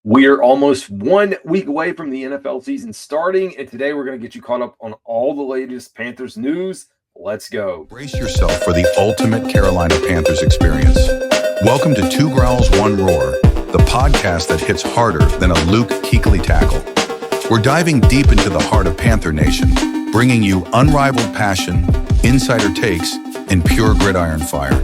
We are almost 1 week away from the NFL season starting, and today we're going to get you caught up on all the latest Panthers news. Let's go. Brace yourself for the ultimate Carolina Panthers experience. Welcome to Two Growls, One Roar, the podcast that hits harder than a Luke Kuechly tackle. We're diving deep into the heart of Panther Nation, bringing you unrivaled passion, insider takes, and pure gridiron fire.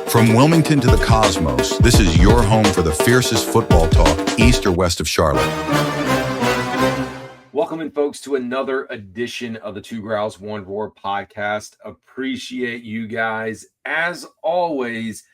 From Wilmington to the cosmos, this is your home for the fiercest football talk east or west of Charlotte. Welcome in, folks, to another edition of the Two Growls, One Roar podcast. Appreciate you guys, as always,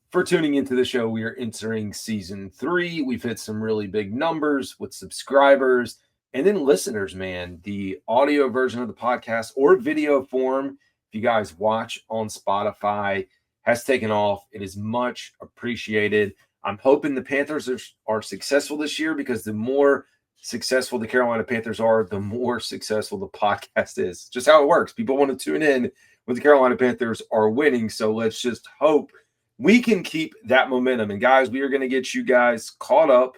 for tuning into the show. We are entering season 3. We've hit some really big numbers with subscribers and then listeners, man. The audio version of the podcast or video form, if you guys watch on Spotify, has taken off. It is much appreciated. I'm hoping the Panthers are successful this year, because the more successful the Carolina Panthers are, the more successful the podcast is. Just how it works. People want to tune in when the Carolina Panthers are winning. So let's just hope we can keep that momentum. And guys, we are going to get you guys caught up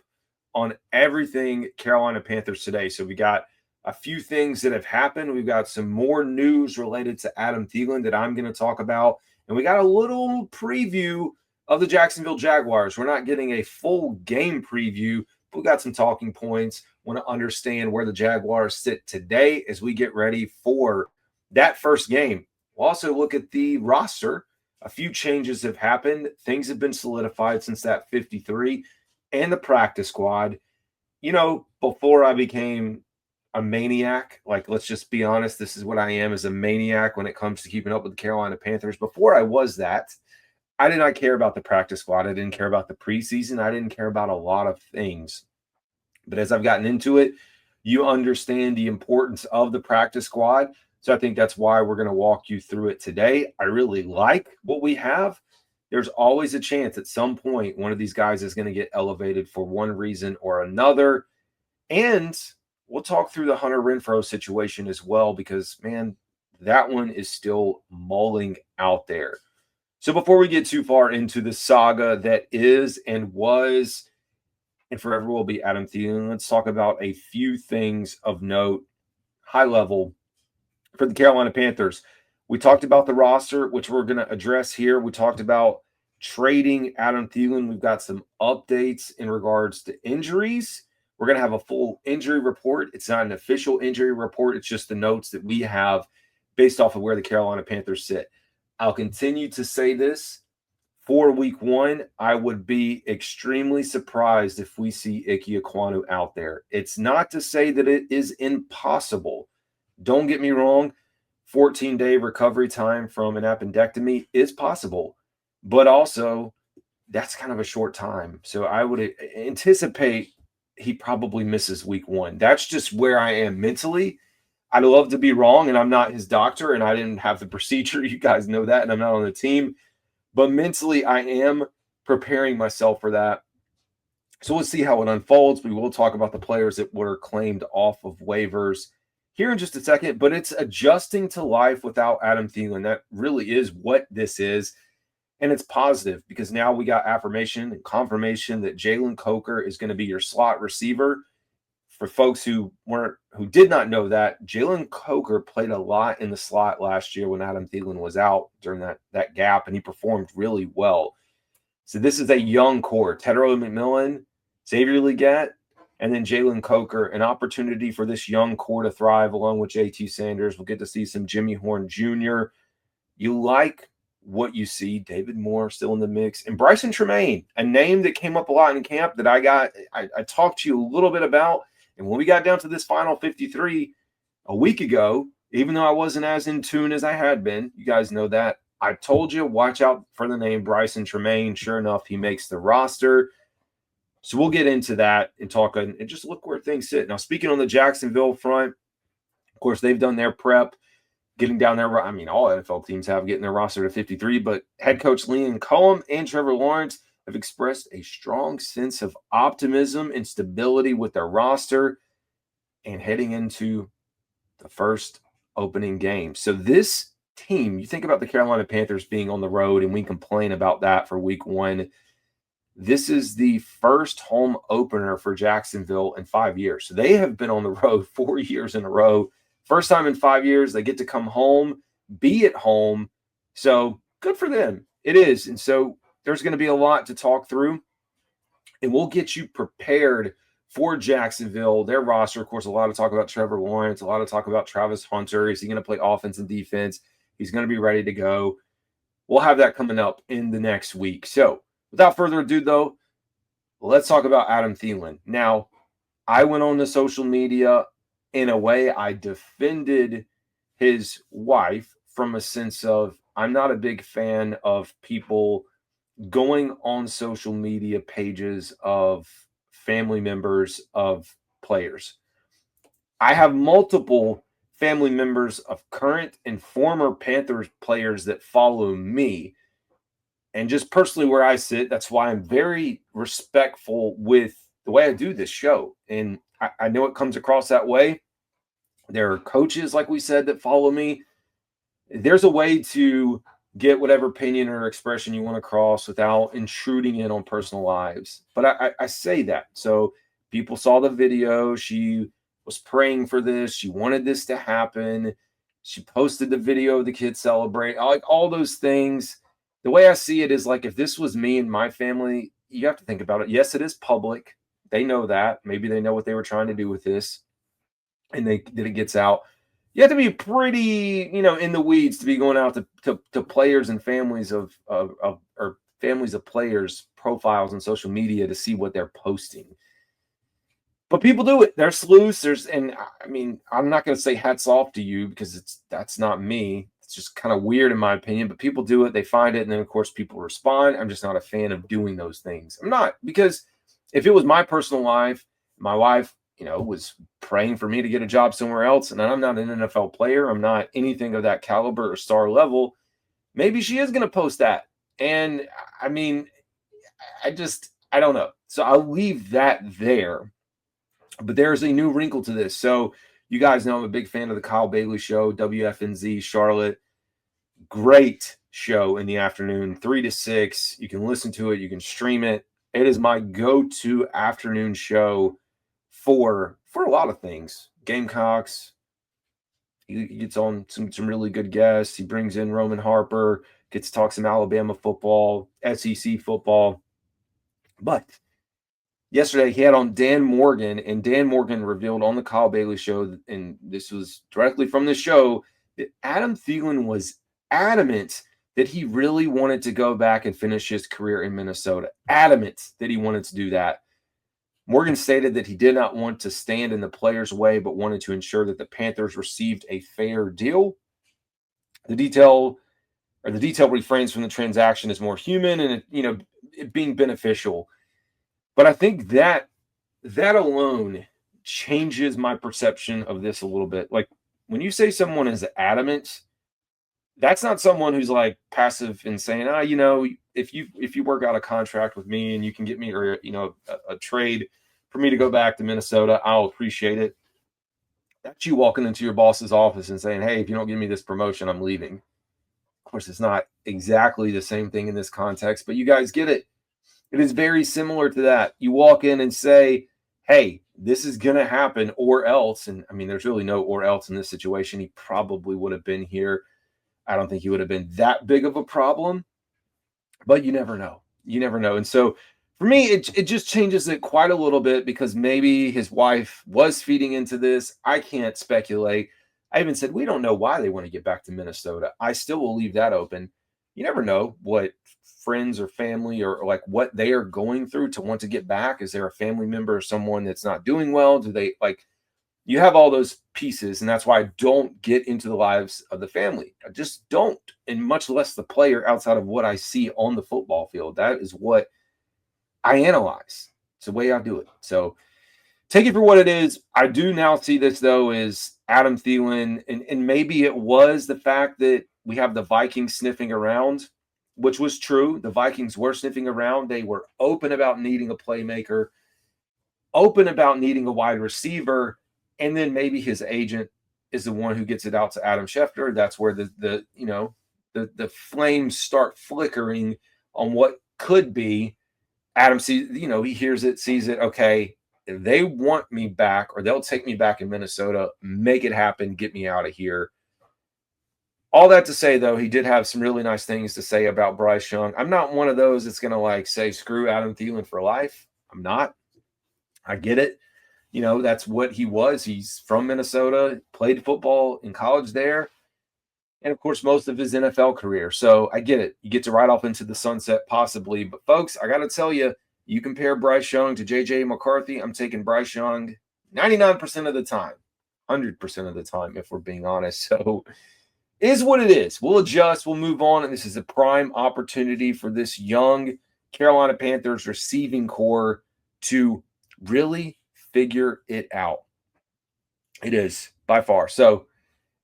on everything Carolina Panthers today. So we got a few things that have happened. We've got some more news related to Adam Thielen that I'm going to talk about. And we got a little preview of the Jacksonville Jaguars. We're not getting a full game preview, but we got some talking points. Want to understand where the Jaguars sit today as we get ready for that first game. We'll also look at the roster. A few changes have happened. Things have been solidified since that 53 and the practice squad. You know, before I became a maniac, like, let's just be honest, this is what I am, as a maniac when it comes to keeping up with the Carolina Panthers. Before I was that, I did not care about the practice squad. I didn't care about the preseason. I didn't care about a lot of things. But as I've gotten into it, you understand the importance of the practice squad. So I think that's why we're going to walk you through it today. I really like what we have. There's always a chance at some point one of these guys is going to get elevated for one reason or another. And we'll talk through the Hunter Renfrow situation as well, because, man, that one is still mulling out there. So before we get too far into the saga that is and was and forever will be Adam Thielen, let's talk about a few things of note, high level, for the Carolina Panthers. We talked about the roster, which we're going to address here. We talked about trading Adam Thielen. We've got some updates in regards to injuries. We're going to have a full injury report. It's not an official injury report. It's just the notes that we have based off of where the Carolina Panthers sit. I'll continue to say this. For week 1, I would be extremely surprised if we see Ikem Ekwonu out there. It's not to say that it is impossible. Don't get me wrong. 14-day recovery time from an appendectomy is possible. But also, that's kind of a short time. So I would anticipate he probably misses week 1. That's just where I am mentally. I'd love to be wrong, and I'm not his doctor, and I didn't have the procedure. You guys know that, and I'm not on the team. But mentally, I am preparing myself for that. So we'll see how it unfolds. We will talk about the players that were claimed off of waivers here in just a second. But it's adjusting to life without Adam Thielen. That really is what this is. And it's positive, because now we got affirmation and confirmation that Jalen Coker is going to be your slot receiver. For folks who did not know that, Jalen Coker played a lot in the slot last year when Adam Thielen was out during that gap, and he performed really well. So this is a young core. Tetero McMillan, Xavier Legette, and then Jalen Coker, an opportunity for this young core to thrive along with JT Sanders. We'll get to see some Jimmy Horn Jr. You like what you see. David Moore still in the mix, and Bryson Tremaine, a name that came up a lot in camp that I talked to you a little bit about. And when we got down to this final 53 a week ago, even though I wasn't as in tune as I had been, you guys know that, I told you, watch out for the name Bryson Tremaine. Sure enough, he makes the roster. So we'll get into that and talk and just look where things sit. Now, speaking on the Jacksonville front, of course, they've done their prep, getting down there. I mean, all NFL teams have getting their roster to 53, but head coach Liam Cohen and Trevor Lawrence have expressed a strong sense of optimism and stability with their roster and heading into the first opening game. So this team, you think about the Carolina Panthers being on the road, and we complain about that for week 1. this is the first home opener for Jacksonville in 5 years. So they have been on the road 4 years in a row. First time in 5 years they get to come home, be at home. So good for them. It is. And so there's going to be a lot to talk through, and we'll get you prepared for Jacksonville, their roster. Of course, a lot of talk about Trevor Lawrence, a lot of talk about Travis Hunter. Is he going to play offense and defense? He's going to be ready to go. We'll have that coming up in the next week. So without further ado, though, let's talk about Adam Thielen. Now, I went on the social media. In a way, I defended his wife from a sense of I'm not a big fan of people going on social media pages of family members of players. I have multiple family members of current and former Panthers players that follow me. And just personally where I sit, that's why I'm very respectful with the way I do this show. And I know it comes across that way. There are coaches, like we said, that follow me. There's a way to get whatever opinion or expression you want to cross without intruding in on personal lives. But I say that. So people saw the video. She was praying for this. She wanted this to happen. She posted the video of the kids celebrate. Like all those things. The way I see it is like if this was me and my family, you have to think about it. Yes, it is public. They know that. Maybe they know what they were trying to do with this. And that it gets out. You have to be pretty, in the weeds to be going out to players and families of or families of players' profiles on social media to see what they're posting. But people do it. They're sleuths. I'm not going to say hats off to you because that's not me. It's just kind of weird in my opinion. But people do it. They find it, and then of course people respond. I'm just not a fan of doing those things. I'm not, because if it was my personal life, my wife, was praying for me to get a job somewhere else, and I'm not an NFL player, I'm not anything of that caliber or star level, maybe she is going to post that. And I don't know. So I'll leave that there. But there's a new wrinkle to this. So you guys know I'm a big fan of the Kyle Bailey Show, WFNZ Charlotte. Great show in the afternoon, 3 to 6. You can listen to it. You can stream it. It is my go-to afternoon show for a lot of things. Gamecocks. He gets on some really good guests. He brings in Roman Harper, gets to talk some Alabama football, SEC football. But yesterday he had on Dan Morgan, and Dan Morgan revealed on the Kyle Bailey Show, and this was directly from the show, that Adam Thielen was adamant that he really wanted to go back and finish his career in Minnesota. Adamant that he wanted to do that. Morgan stated that he did not want to stand in the players' way, but wanted to ensure that the Panthers received a fair deal. The detail refrains from the transaction is more human and it being beneficial. But I think that alone changes my perception of this a little bit. Like when you say someone is adamant, that's not someone who's like passive and saying, if you work out a contract with me and you can get me or a trade for me to go back to Minnesota, I'll appreciate it. That's you walking into your boss's office and saying, hey, if you don't give me this promotion, I'm leaving. Of course, it's not exactly the same thing in this context, but you guys get it. It is very similar to that. You walk in and say, hey, this is going to happen or else. And there's really no or else in this situation. He probably would have been here. I don't think he would have been that big of a problem, but you never know. You never know. And so for me, it just changes it quite a little bit because maybe his wife was feeding into this. I can't speculate. I even said, we don't know why they want to get back to Minnesota. I still will leave that open. You never know what friends or family or like what they are going through to want to get back. Is there a family member or someone that's not doing well? Do they you have all those pieces, and that's why I don't get into the lives of the family. I just don't, and much less the player outside of what I see on the football field. That is what I analyze. It's the way I do it. So take it for what it is. I do now see this, though, as Adam Thielen, and maybe it was the fact that we have the Vikings sniffing around, which was true. The Vikings were sniffing around. They were open about needing a playmaker, open about needing a wide receiver, and then maybe his agent is the one who gets it out to Adam Schefter. That's where the flames start flickering on what could be Adam sees, he hears it, sees it. Okay, if they want me back or they'll take me back in Minnesota, make it happen, get me out of here. All that to say, though, he did have some really nice things to say about Bryce Young. I'm not one of those that's going to say, screw Adam Thielen for life. I'm not. I get it. That's what he was. He's from Minnesota, played football in college there, and of course, most of his NFL career. So I get it. You get to ride off into the sunset possibly. But folks, I got to tell you, you compare Bryce Young to J.J. McCarthy, I'm taking Bryce Young 99% of the time, 100% of the time, if we're being honest. So is what it is. We'll adjust. We'll move on. And this is a prime opportunity for this young Carolina Panthers receiving core to really figure it out. It is by far. So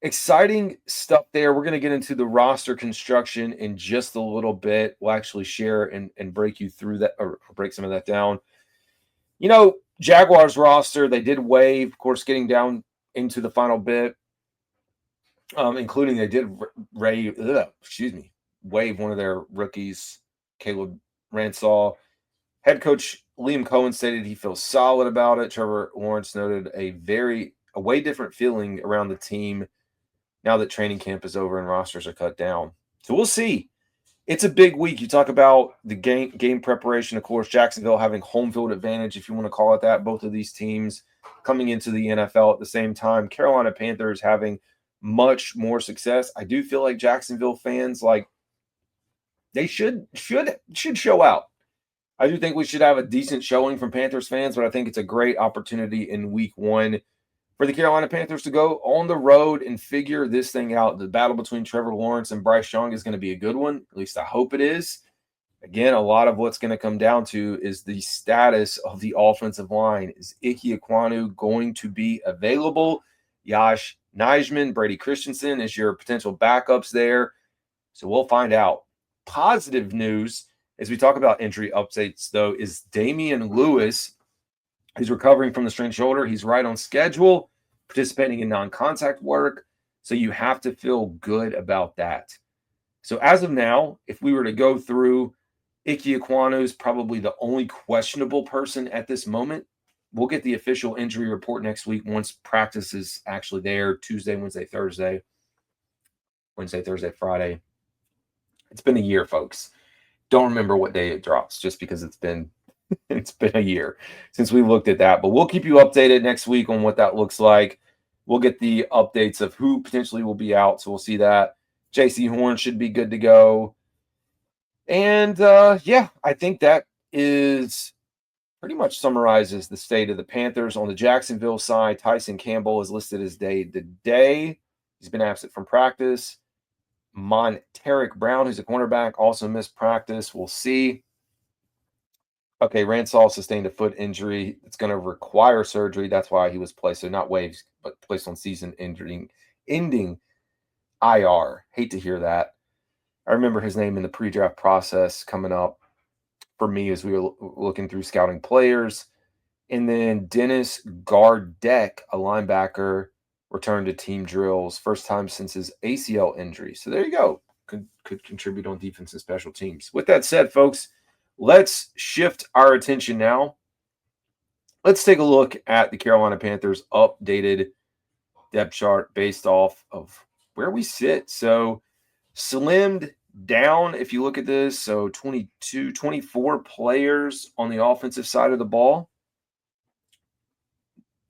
exciting stuff there. We're going to get into the roster construction in just a little bit. We'll actually share and break you through that, or break some of that down. Jaguars roster, they did waive, of course, getting down into the final bit. Including they did waive one of their rookies, Caleb Ransall. Head coach Liam Cohen stated he feels solid about it. Trevor Lawrence noted a way different feeling around the team now that training camp is over and rosters are cut down. So we'll see. It's a big week. You talk about the game preparation. Of course, Jacksonville having home field advantage, if you want to call it that. Both of these teams coming into the NFL at the same time. Carolina Panthers having much more success. I do feel like Jacksonville fans, they should show out. I do think we should have a decent showing from Panthers fans, but I think it's a great opportunity in week 1 for the Carolina Panthers to go on the road and figure this thing out. The battle between Trevor Lawrence and Bryce Young is going to be a good one. At least I hope it is. Again, a lot of what's going to come down to is the status of the offensive line. Is Ikem Ekwonu going to be available? Josh Nijman, Brady Christensen is your potential backups there. So we'll find out. Positive news, as we talk about injury updates, though, is Damien Lewis. He's recovering from the strained shoulder. He's right on schedule, participating in non-contact work. So you have to feel good about that. So as of now, if we were to go through, Ikem Ekwonu is probably the only questionable person at this moment. We'll get the official injury report next week once practice is actually there. Tuesday, Wednesday, Thursday. Wednesday, Thursday, Friday. It's been a year, folks. Don't remember what day it drops just because it's been a year since we looked at that. But we'll keep you updated next week on what that looks like. We'll get the updates of who potentially will be out. So we'll see that. JC Horn should be good to go. And, I think that is pretty much summarizes the state of the Panthers. On the Jacksonville side, Tyson Campbell is listed as day-to-day. He's been absent from practice. Monteric Brown, who's a cornerback, also missed practice. We'll see. Okay, Ransall sustained a foot injury. It's going to require surgery. That's why he was placed, so not waived, but placed on season-ending IR. Hate to hear that. I remember his name in the pre-draft process coming up for me as we were looking through scouting players. And then Dennis Gardeck, a linebacker, returned to team drills. First time since his ACL injury. So there you go. Could contribute on defense and special teams. With that said, folks, let's shift our attention now. Let's take a look at the Carolina Panthers updated depth chart based off of where we sit. So slimmed down, if you look at this, so 24 players on the offensive side of the ball.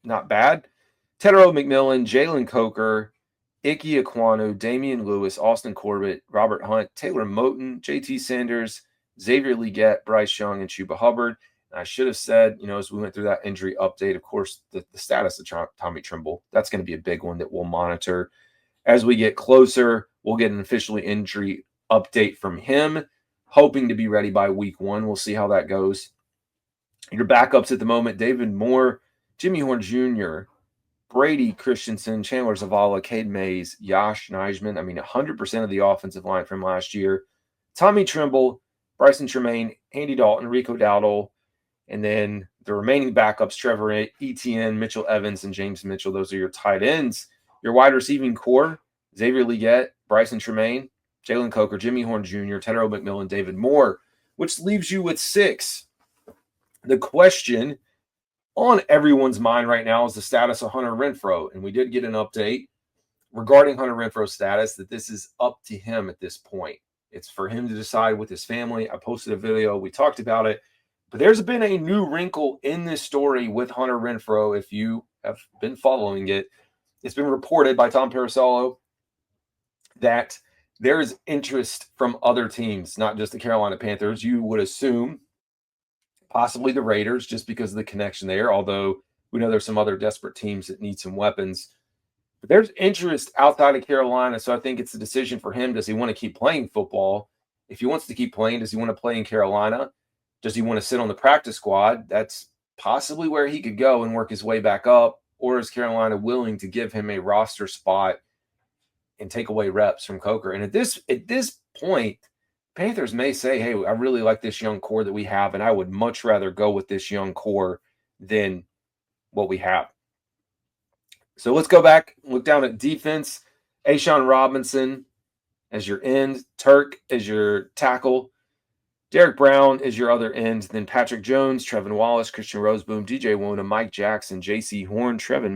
Not bad. Tedero McMillan, Jalen Coker, Ikem Ekwonu, Damien Lewis, Austin Corbett, Robert Hunt, Taylor Moton, JT Sanders, Xavier Legette, Bryce Young, and Chuba Hubbard. And I should have said, as we went through that injury update, of course, the status of Tommy Tremble, that's going to be a big one that we'll monitor. As we get closer, we'll get an officially injury update from him, hoping to be ready by week 1. We'll see how that goes. Your backups at the moment, David Moore, Jimmy Horn Jr., Brady Christensen, Chandler Zavala, Cade Mays, Josh Nijman. 100% of the offensive line from last year. Tommy Tremble, Bryson Tremaine, Andy Dalton, Rico Dowdle, and then the remaining backups, Trevor Etienne, Mitchell Evans, and James Mitchell. Those are your tight ends. Your wide receiving core, Xavier Legette, Bryson Tremaine, Jalen Coker, Jimmy Horn Jr., Tedero McMillan, David Moore, which leaves you with 6 The question on everyone's mind right now is the status of Hunter Renfrow. And we did get an update regarding Hunter Renfrow's status that this is up to him at this point. It's for him to decide with his family. I posted a video. We talked about it. But there's been a new wrinkle in this story with Hunter Renfrow. If you have been following it, it's been reported by Tom Parasolo that there is interest from other teams, not just the Carolina Panthers. You would assume possibly the Raiders, just because of the connection there, although we know there's some other desperate teams that need some weapons. But there's interest outside of Carolina, so I think it's a decision for him. Does he want to keep playing football? If he wants to keep playing, does he want to play in Carolina? Does he want to sit on the practice squad? That's possibly where he could go and work his way back up. Or is Carolina willing to give him a roster spot and take away reps from Coker? And at this point, Panthers may say, hey, I really like this young core that we have, and I would much rather go with this young core than what we have. So let's go back, look down at defense. A'Shawn Robinson as your end, Turk as your tackle, Derek Brown is your other end, then Patrick Jones, Trevin Wallace, Christian Roseboom, DJ Wona, Mike Jackson, J.C. Horn, Trayvon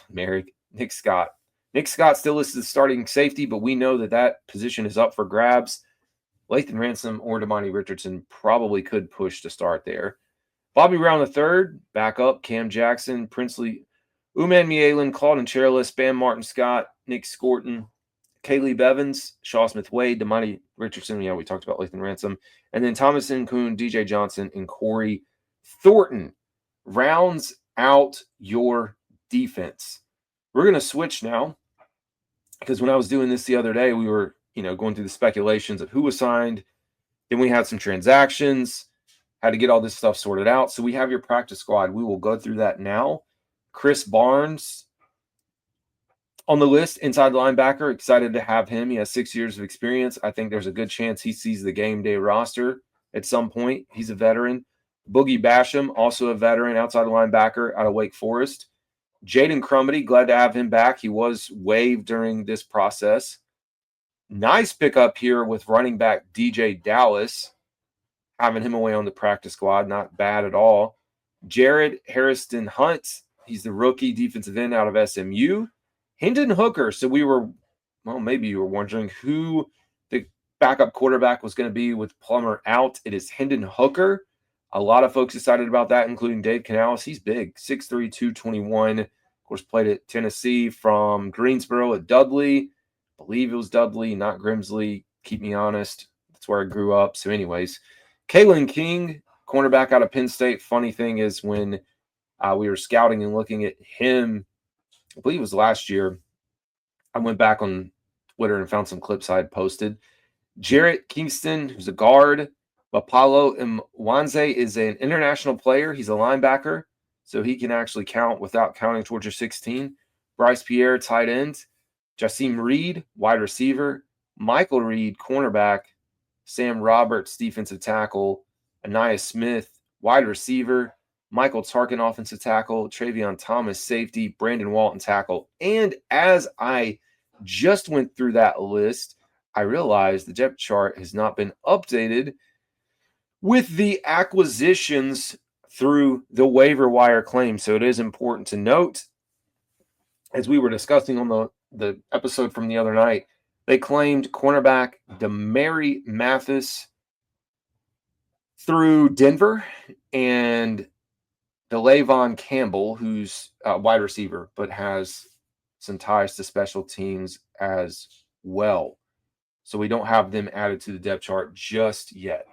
Merrick, Nick Scott. Nick Scott still listed as starting safety, but we know that position is up for grabs. Lathan Ransom or Damani Richardson probably could push to start there. Bobby Brown III, backup, Cam Jackson, Princely, Uman Mielen, Claude Chairless, Bam Martin Scott, Nick Scorton, Caleb Evans, Shaw Smith-Wade, Damani Richardson, we talked about Lathan Ransom, and then Thomas Nkoun, DJ Johnson, and Corey Thornton rounds out your defense. We're going to switch now because when I was doing this the other day, we were going through the speculations of who was signed. Then we had some transactions, had to get all this stuff sorted out. So we have your practice squad. We will go through that now. Chris Barnes on the list, inside linebacker. Excited to have him. He has 6 years of experience. I think there's a good chance he sees the game day roster at some point. He's a veteran. Boogie Basham, also a veteran, outside linebacker out of Wake Forest. Jaden Crumity, glad to have him back. He was waived during this process. Nice pickup here with running back DJ Dallas, having him away on the practice squad. Not bad at all. Jared Harrison Hunt, he's the rookie defensive end out of SMU. Hendon Hooker, so maybe you were wondering who the backup quarterback was going to be with Plummer out. It is Hendon Hooker. A lot of folks excited about that, including Dave Canales. He's big, 6'3", 221. Of course, played at Tennessee from Greensboro at Dudley. I believe it was Dudley, not Grimsley. Keep me honest. That's where I grew up. So anyways, Kalen King, cornerback out of Penn State. Funny thing is when we were scouting and looking at him, I believe it was last year, I went back on Twitter and found some clips I had posted. Jarrett Kingston, who's a guard. Bapalo Mwanze is an international player. He's a linebacker, so he can actually count without counting towards your 16. Bryce Pierre, tight end. Jasim Reed, wide receiver. Michael Reed, cornerback. Sam Roberts, defensive tackle. Anaya Smith, wide receiver. Michael Tarkin, offensive tackle. Travion Thomas, safety. Brandon Walton, tackle. And as I just went through that list, I realized the depth chart has not been updated with the acquisitions through the waiver wire claim. So it is important to note, as we were discussing on the episode from the other night, they claimed cornerback Demary Mathis through Denver and DeLayvon Campbell, who's a wide receiver, but has some ties to special teams as well. So we don't have them added to the depth chart just yet.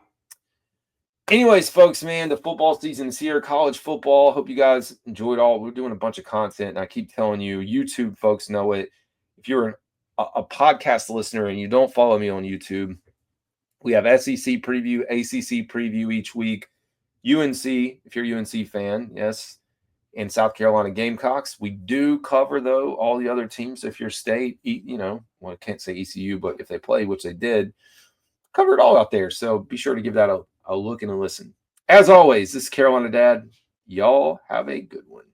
Anyways, folks, man, the football season is here. College football. Hope you guys enjoyed all. We're doing a bunch of content, and I keep telling you, YouTube folks know it. If you're a podcast listener and you don't follow me on YouTube, we have SEC preview, ACC preview each week. UNC, if you're a UNC fan, yes, and South Carolina Gamecocks. We do cover, though, all the other teams. If your state, I can't say ECU, but if they play, which they did, cover it all out there. So be sure to give that a look and a listen. As always, this is Carolina Dad. Y'all have a good one.